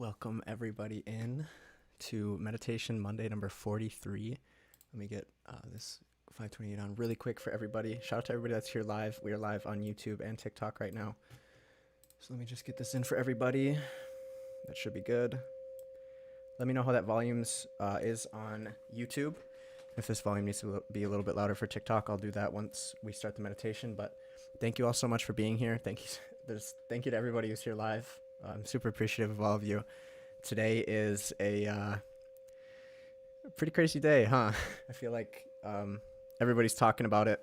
Welcome everybody in to Meditation Monday number 43. Let me get this 528 on really quick for everybody. Shout out to everybody that's here live. We are live on YouTube and TikTok right now. So let me just get this in for everybody. That should be good. Let me know how that volumes is on YouTube. If this volume needs to be a little bit louder for TikTok, I'll do that once we start the meditation. But thank you all so much for being here. Thank you to everybody who's here live. I'm super appreciative of all of you. Today is a pretty crazy day, huh? I feel like everybody's talking about it,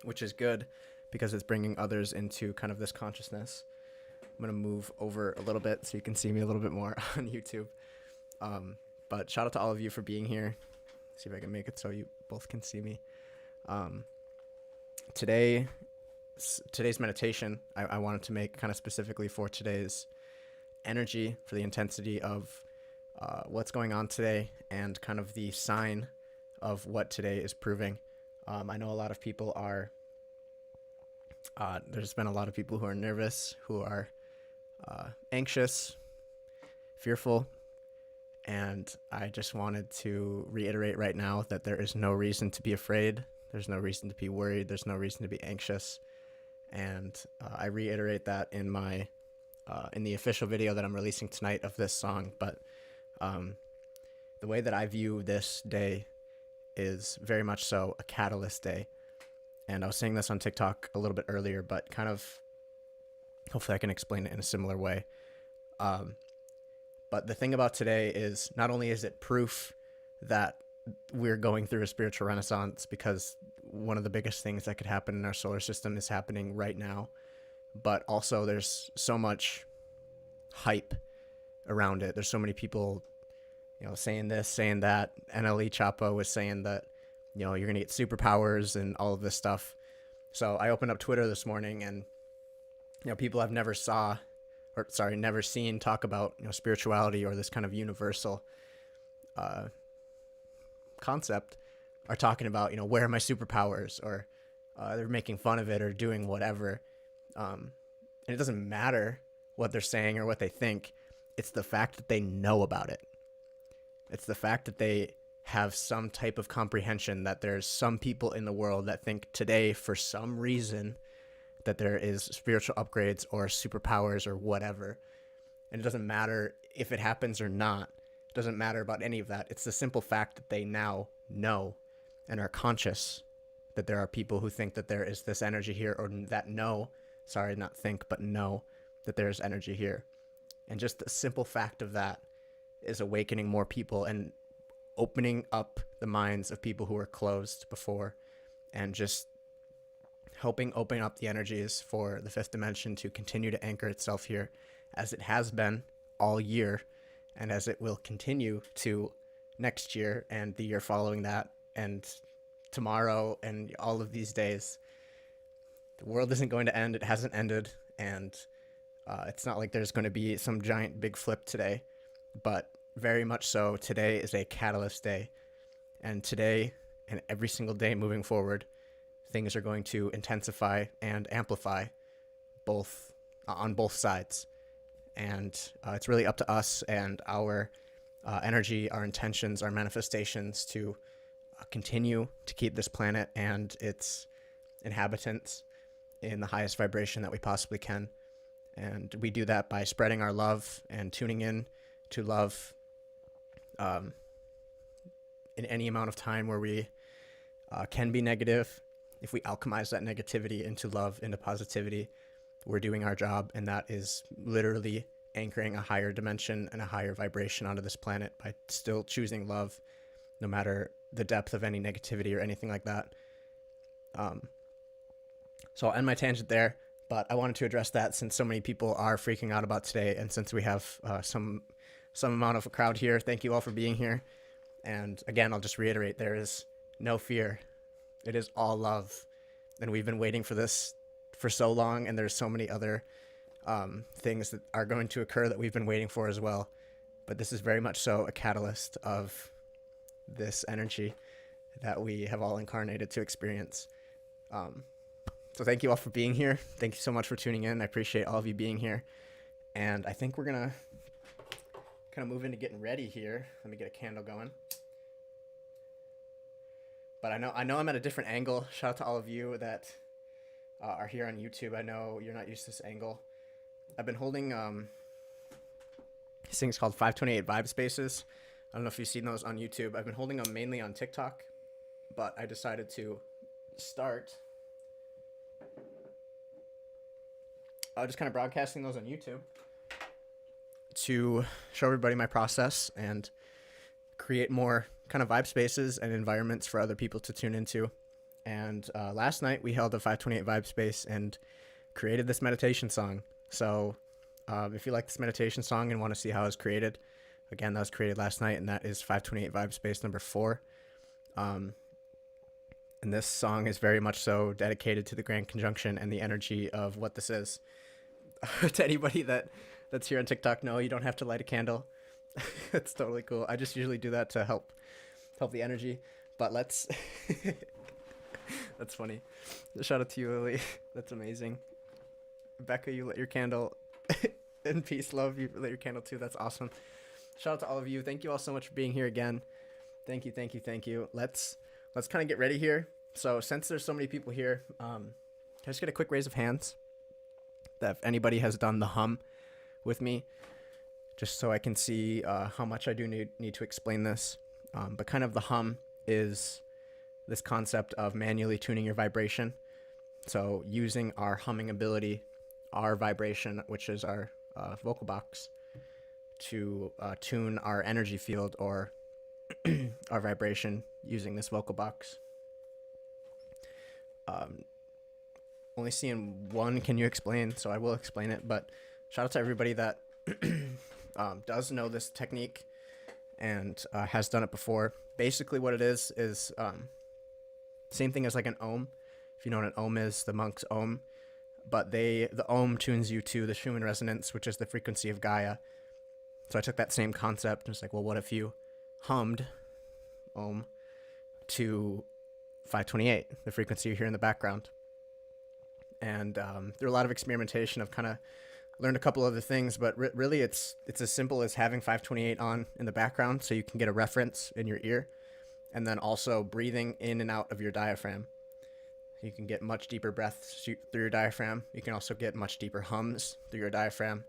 which is good because it's bringing others into kind of this consciousness. I'm going to move over a little bit so you can see me a little bit more on YouTube. But shout out to all of you for being here. See if I can make it so you both can see me. Today's meditation, I wanted to make kind of specifically for today's energy, for the intensity of what's going on today and kind of the sign of what today is proving. I know a lot of people are, there's been a lot of people who are nervous, who are anxious, fearful, and I just wanted to reiterate right now that there is no reason to be afraid. There's no reason to be worried. There's no reason to be anxious. And I reiterate that in my in the official video that I'm releasing tonight of this song. But the way that I view this day is very much so a catalyst day. And I was saying this on TikTok a little bit earlier, but kind of hopefully I can explain it in a similar way. But the thing about today is not only is it proof that we're going through a spiritual renaissance, because one of the biggest things that could happen in our solar system is happening right now, but also there's so much hype around it. There's so many people, saying this, saying that. NLE Choppa was saying that, you're going to get superpowers and all of this stuff. So I opened up Twitter this morning and, people I've never seen talk about, spirituality or this kind of universal concept are talking about, where are my superpowers, or they're making fun of it or doing whatever. And it doesn't matter what they're saying or what they think. It's the fact that they know about it. It's the fact that they have some type of comprehension that there's some people in the world that think today, for some reason, that there is spiritual upgrades or superpowers or whatever. And it doesn't matter if it happens or not. It doesn't matter about any of that. It's the simple fact that they now know and are conscious that there are people who think that there is this energy here, or that know that there's energy here. And just the simple fact of that is awakening more people and opening up the minds of people who were closed before, and just helping open up the energies for the fifth dimension to continue to anchor itself here, as it has been all year, and as it will continue to next year and the year following that, and tomorrow, and all of these days. The world isn't going to end. It hasn't ended. And it's not like there's going to be some giant big flip today, but very much so today is a catalyst day. And today and every single day moving forward, things are going to intensify and amplify both on both sides. And it's really up to us and our energy, our intentions, our manifestations to continue to keep this planet and its inhabitants in the highest vibration that we possibly can. And we do that by spreading our love and tuning in to love in any amount of time where we can be negative. If we alchemize that negativity into love, into positivity, we're doing our job. And that is literally anchoring a higher dimension and a higher vibration onto this planet by still choosing love, no matter the depth of any negativity or anything like that. So I'll end my tangent there, but I wanted to address that since so many people are freaking out about today, and since we have some amount of a crowd here. Thank you all for being here. And again, I'll just reiterate, there is no fear. It is all love. And we've been waiting for this for so long, and there's so many other things that are going to occur that we've been waiting for as well. But this is very much so a catalyst of this energy that we have all incarnated to experience. So thank you all for being here. Thank you so much for tuning in. I appreciate all of you being here. And I think we're going to kind of move into getting ready here. Let me get a candle going. But I know I'm at a different angle. Shout out to all of you that are here on YouTube. I know you're not used to this angle. I've been holding these things called 528 vibe spaces. I don't know if you've seen those on YouTube. I've been holding them mainly on TikTok, but I decided to start just kind of broadcasting those on YouTube to show everybody my process and create more kind of vibe spaces and environments for other people to tune into. And last night we held a 528 vibe space and created this meditation song. So if you like this meditation song and want to see how it was created, again, that was created last night, and that is 528 vibe space number 4. And this song is very much so dedicated to the Grand Conjunction and the energy of what this is. To anybody that's here on TikTok, no, you don't have to light a candle. It's totally cool. I just usually do that to help the energy. But let's that's funny. Shout out to you, Lily. That's amazing. Becca, you lit your candle. And peace, love, you lit your candle too. That's awesome. Shout out to all of you. Thank you all so much for being here again. Thank you. Let's kind of get ready here. So since there's so many people here, can I just get a quick raise of hands that if anybody has done the hum with me, just so I can see how much I do need to explain this. But kind of the hum is this concept of manually tuning your vibration. So using our humming ability, our vibration, which is our vocal box, to tune our energy field or our vibration using this vocal box. Only seeing one, can you explain? So I will explain it, but shout out to everybody that does know this technique and has done it before. Basically what it is same thing as like an ohm. If you know what an ohm is, the monk's ohm. But the ohm tunes you to the Schumann resonance, which is the frequency of Gaia. So I took that same concept and was like, well, what if you hummed ohm to 528, the frequency you hear in the background? And through a lot of experimentation, I've kind of learned a couple other things, but really it's as simple as having 528 on in the background so you can get a reference in your ear, and then also breathing in and out of your diaphragm. You can get much deeper breaths through your diaphragm. You can also get much deeper hums through your diaphragm,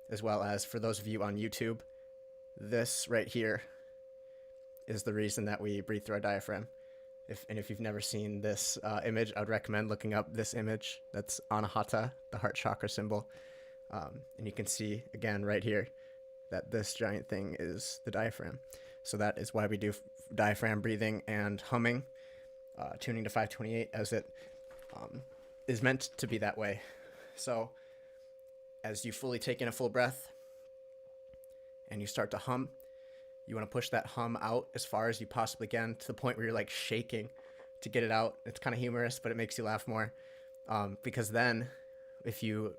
as well as, for those of you on YouTube, this right here is the reason that we breathe through our diaphragm. If you've never seen this image, I would recommend looking up this image. That's Anahata, the heart chakra symbol. And you can see, again, right here, that this giant thing is the diaphragm. So that is why we do diaphragm breathing and humming, tuning to 528, as it is meant to be that way. So as you fully take in a full breath and you start to hum, you want to push that hum out as far as you possibly can, to the point where you're like shaking to get it out. It's kind of humorous, but it makes you laugh more, because then if you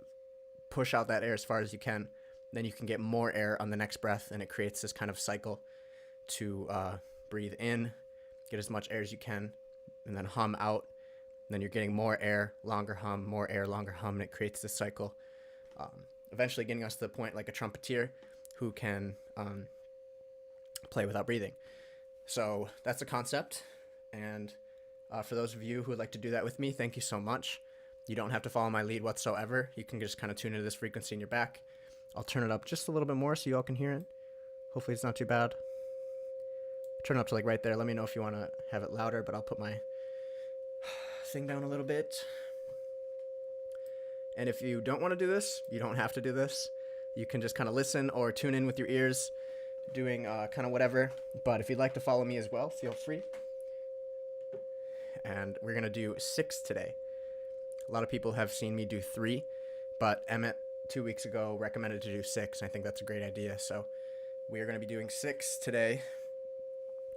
push out that air as far as you can, then you can get more air on the next breath, and it creates this kind of cycle to breathe in, get as much air as you can, and then hum out. And then you're getting more air, longer hum, more air, longer hum, and it creates this cycle, eventually getting us to the point like a trumpeter who can play without breathing. So that's the concept. And for those of you who would like to do that with me, thank you so much. You don't have to follow my lead whatsoever. You can just kind of tune into this frequency in your back. I'll turn it up just a little bit more so you all can hear it. Hopefully it's not too bad. Turn it up to like right there. Let me know if you want to have it louder, but I'll put my thing down a little bit. And if you don't want to do this, you don't have to do this. You can just kind of listen or tune in with your ears, doing kind of whatever. But if you'd like to follow me as well, feel free. And we're going to do 6 today. A lot of people have seen me do 3, but Emmett 2 weeks ago recommended to do 6. And I think that's a great idea. So we are going to be doing 6 today,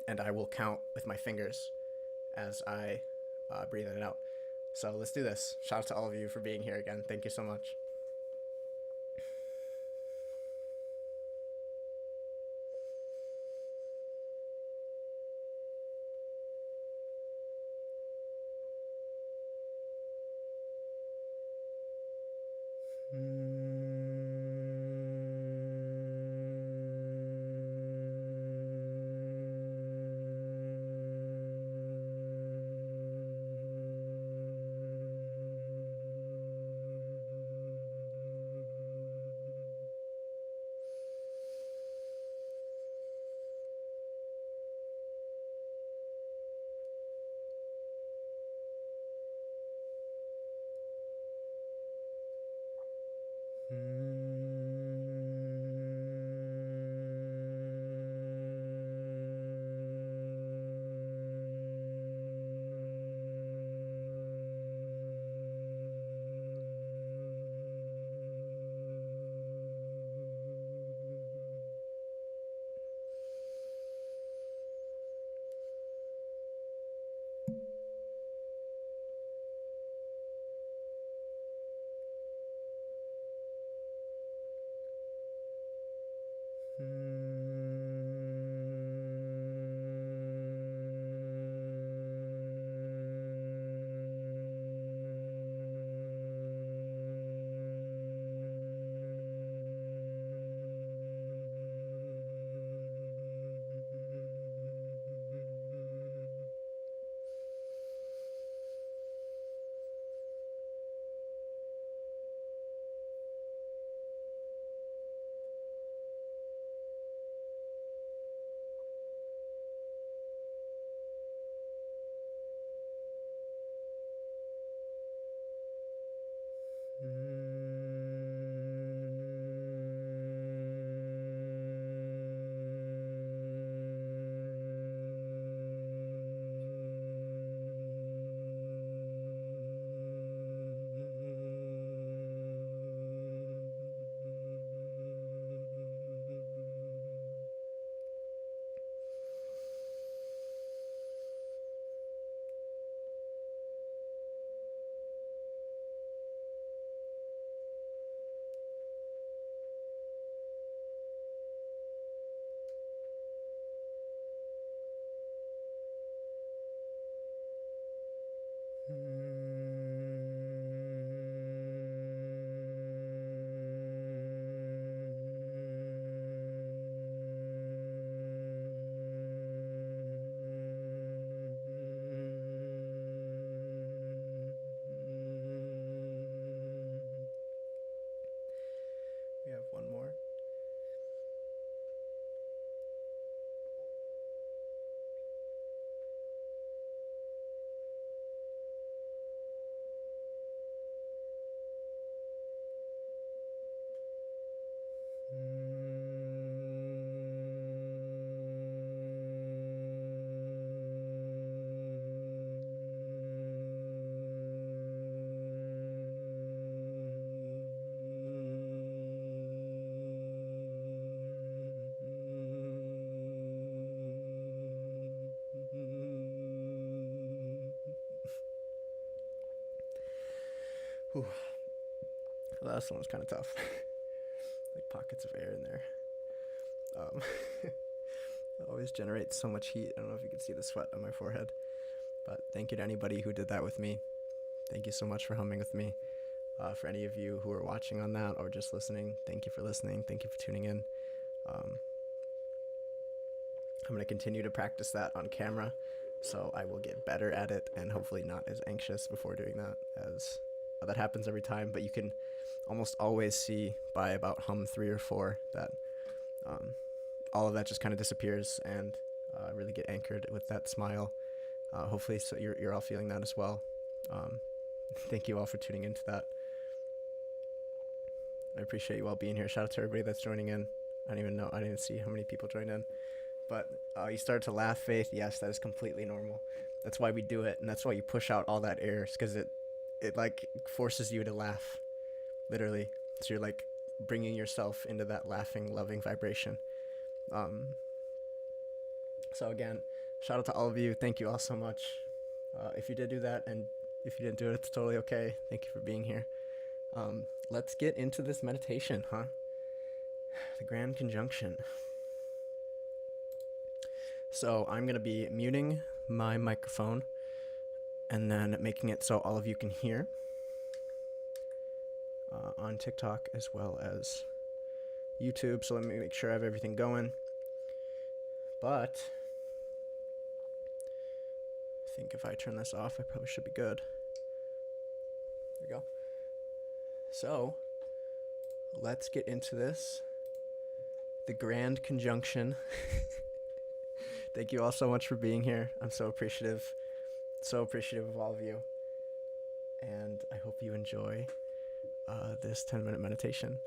and I will count with my fingers as I breathe in and out. So let's do this. Shout out to all of you for being here again. Thank you so much. We have one more. Whew. The last one was kind of tough. Like pockets of air in there. It always generates so much heat. I don't know if you can see the sweat on my forehead. But thank you to anybody who did that with me. Thank you so much for humming with me. For any of you who are watching on that or just listening, thank you for listening. Thank you for tuning in. I'm going to continue to practice that on camera, so I will get better at it and hopefully not as anxious before doing that, as that happens every time. But you can almost always see by about hum 3 or 4 that all of that just kind of disappears, and really get anchored with that smile. Hopefully so you're all feeling that as well. Thank you all for tuning into that. I appreciate you all being here. Shout out to everybody that's joining in. I didn't see how many people joined in. But you started to laugh, Faith. Yes, that is completely normal. That's why we do it, and that's why you push out all that air, because it like forces you to laugh, literally. So you're like bringing yourself into that laughing, loving vibration. So again, shout out to all of you. Thank you all so much. If you did do that, and if you didn't do it, it's totally okay. Thank you for being here. Let's get into this meditation, huh? The Grand Conjunction. So I'm going to be muting my microphone and then making it so all of you can hear on TikTok as well as YouTube. So let me make sure I have everything going. But I think if I turn this off, I probably should be good. There we go. So let's get into this. The Grand Conjunction. Thank you all so much for being here. I'm so appreciative of all of you. And I hope you enjoy this 10-minute meditation.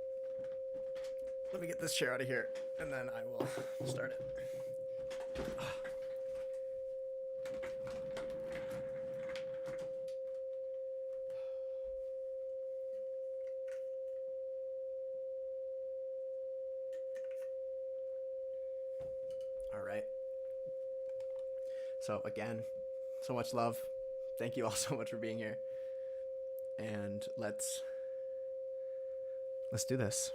Let me get this chair out of here, and then I will start it. All right. So again, so much love. Thank you all so much for being here. And let's do this.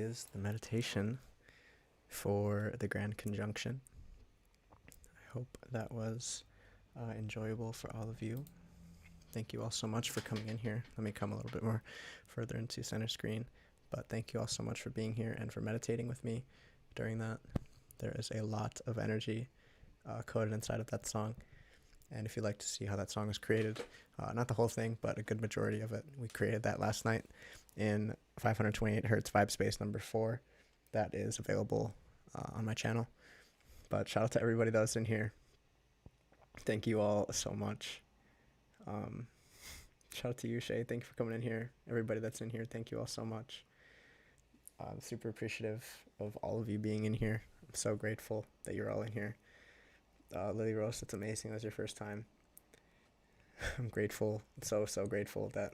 is the meditation for the Grand Conjunction. I hope that was enjoyable for all of you. Thank you all so much for coming in here. Let me come a little bit more further into center screen. But thank you all so much for being here and for meditating with me during that. There is a lot of energy coded inside of that song. And if you'd like to see how that song was created, not the whole thing, but a good majority of it, we created that last night in 528 Hertz Vibe Space number 4. That is available on my channel. But shout out to everybody that was in here. Thank you all so much. Shout out to you, Shay. Thank you for coming in here. Everybody that's in here, thank you all so much. I'm super appreciative of all of you being in here. I'm so grateful that you're all in here. Lily Rose, it's amazing. That's your first time. I'm grateful, so grateful that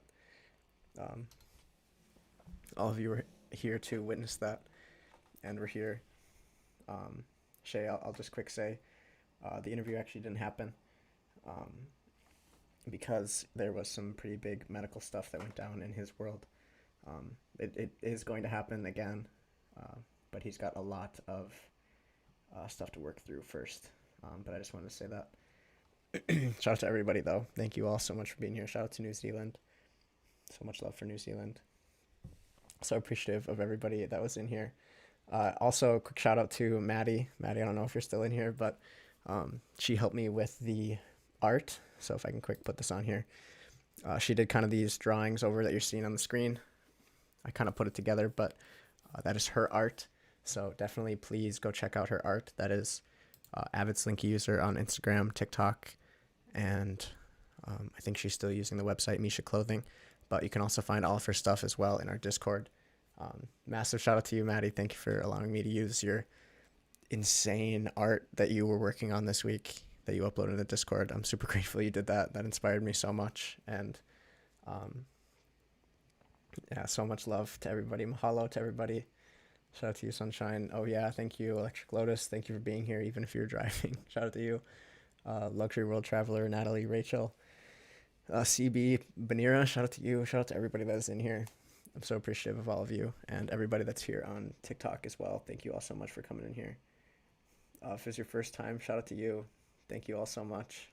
all of you were here to witness that, and we're here. Shay, I'll just quick say, the interview actually didn't happen because there was some pretty big medical stuff that went down in his world. It is going to happen again, but he's got a lot of stuff to work through first. But I just wanted to say that. Shout out to everybody, though. Thank you all so much for being here. Shout out to New Zealand. So much love for New Zealand. So appreciative of everybody that was in here. Also, a quick shout out to Maddie. Maddie, I don't know if you're still in here, but she helped me with the art. So if I can quick put this on here. She did kind of these drawings over that you're seeing on the screen. I kind of put it together, but that is her art. So definitely please go check out her art. That is Avid Slinky user on Instagram, TikTok, and I think she's still using the website Misha Clothing. But you can also find all of her stuff as well in our Discord. Massive shout out to you, Maddie. Thank you for allowing me to use your insane art that you were working on this week that you uploaded in the Discord. I'm super grateful you did that. That inspired me so much. And yeah, so much love to everybody. Mahalo to everybody. Shout out to you, Sunshine. Oh yeah, thank you, Electric Lotus. Thank you for being here, even if you're driving. Shout out to you. Luxury World Traveler, Natalie, Rachel, CB, Banira. Shout out to you. Shout out to everybody that is in here. I'm so appreciative of all of you and everybody that's here on TikTok as well. Thank you all so much for coming in here. If it's your first time, shout out to you. Thank you all so much.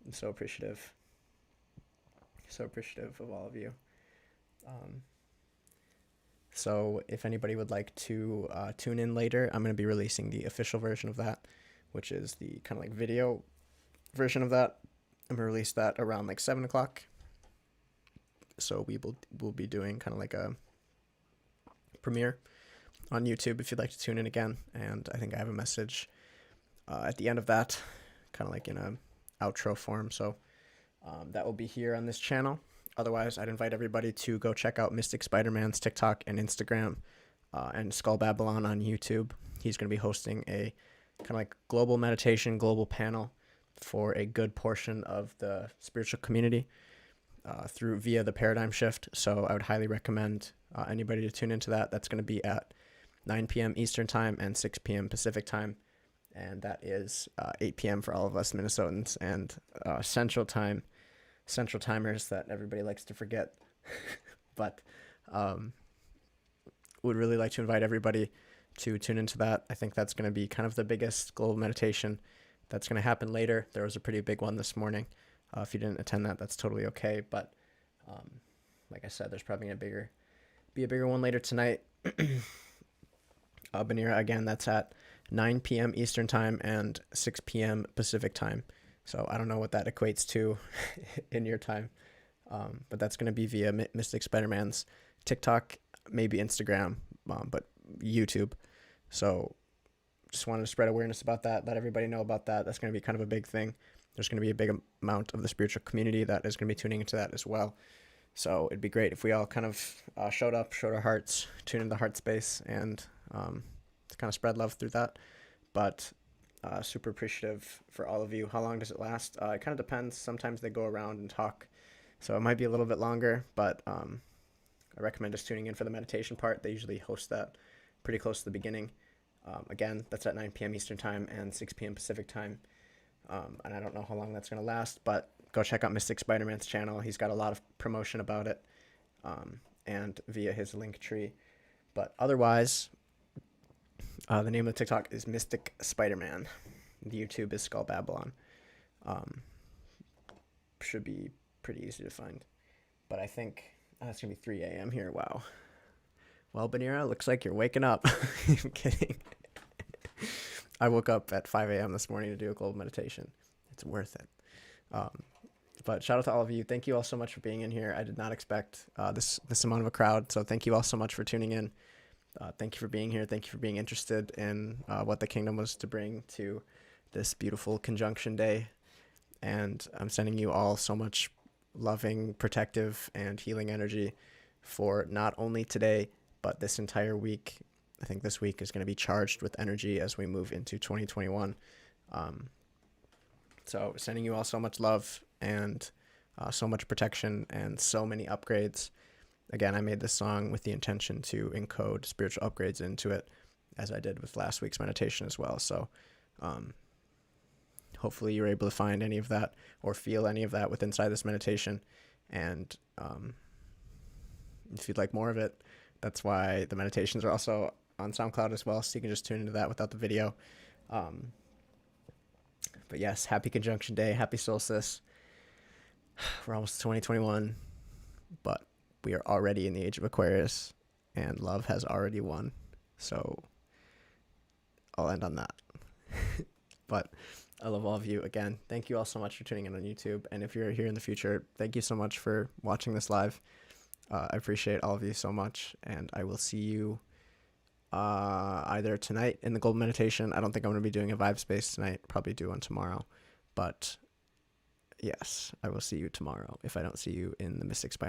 I'm so appreciative. So appreciative of all of you. So if anybody would like to tune in later, I'm going to be releasing the official version of that, which is the kind of like video version of that. I'm going to release that around like 7 o'clock. So we'll be doing kind of like a premiere on YouTube if you'd like to tune in again. And I think I have a message at the end of that, kind of like in a outro form. So that will be here on this channel. Otherwise, I'd invite everybody to go check out Mystic Spider-Man's TikTok and Instagram, and Skull Babylon on YouTube. He's going to be hosting a kind of like global meditation, global panel for a good portion of the spiritual community via the paradigm shift. So I would highly recommend anybody to tune into that. That's going to be at 9 p.m. Eastern Time and 6 p.m. Pacific Time. And that is 8 p.m. for all of us Minnesotans, and Central Timers that everybody likes to forget. But would really like to invite everybody to tune into that. I think that's going to be kind of the biggest global meditation that's going to happen later. There was a pretty big one this morning. If you didn't attend that, that's totally okay. But like I said, there's probably going to be a bigger one later tonight. Banira, again, that's at 9 p.m. Eastern Time and 6 p.m. Pacific Time. So I don't know what that equates to in your time. But that's going to be via Mystic Spider-Man's TikTok, maybe Instagram, but YouTube. So just wanted to spread awareness about that, let everybody know about that. That's going to be kind of a big thing. There's going to be a big amount of the spiritual community that is going to be tuning into that as well. So it'd be great if we all kind of showed our hearts, tuned in the heart space, and to kind of spread love through that. But super appreciative for all of you. How long does it last? It kind of depends. Sometimes they go around and talk, so it might be a little bit longer, but I recommend just tuning in for the meditation part. They usually host that pretty close to the beginning. Again, that's at 9 p.m. Eastern Time and 6 p.m. Pacific Time. And I don't know how long that's going to last, but go check out Mystic Spider-Man's channel. He's got a lot of promotion about it, and via his link tree. But otherwise, the name of the TikTok is Mystic Spider-Man. The YouTube is Skull Babylon. Should be pretty easy to find. But I think it's going to be 3 a.m. here. Wow. Well, Banira, looks like you're waking up. I'm kidding. I woke up at 5 a.m. this morning to do a global meditation. It's worth it. But shout out to all of you. Thank you all so much for being in here. I did not expect this amount of a crowd. So thank you all so much for tuning in. Thank you for being here. Thank you for being interested in what the kingdom was to bring to this beautiful conjunction day. And I'm sending you all so much loving, protective, and healing energy for not only today, but this entire week. I think this week is going to be charged with energy as we move into 2021. So sending you all so much love and so much protection and so many upgrades. Again, I made this song with the intention to encode spiritual upgrades into it, as I did with last week's meditation as well. So hopefully you're able to find any of that or feel any of that with inside this meditation. And if you'd like more of it, that's why the meditations are also on SoundCloud as well, so you can just tune into that without the video. But yes, happy conjunction day, happy solstice. We're almost 2021, but we are already in the age of Aquarius, and love has already won. So I'll end on that. But I love all of you. Again, thank you all so much for tuning in on YouTube. And if you're here in the future, thank you so much for watching this live. I appreciate all of you so much. And I will see you either tonight in the Golden Meditation. I don't think I'm going to be doing a vibe space tonight. Probably do one tomorrow. But yes, I will see you tomorrow if I don't see you in the Mystic Spider-Man.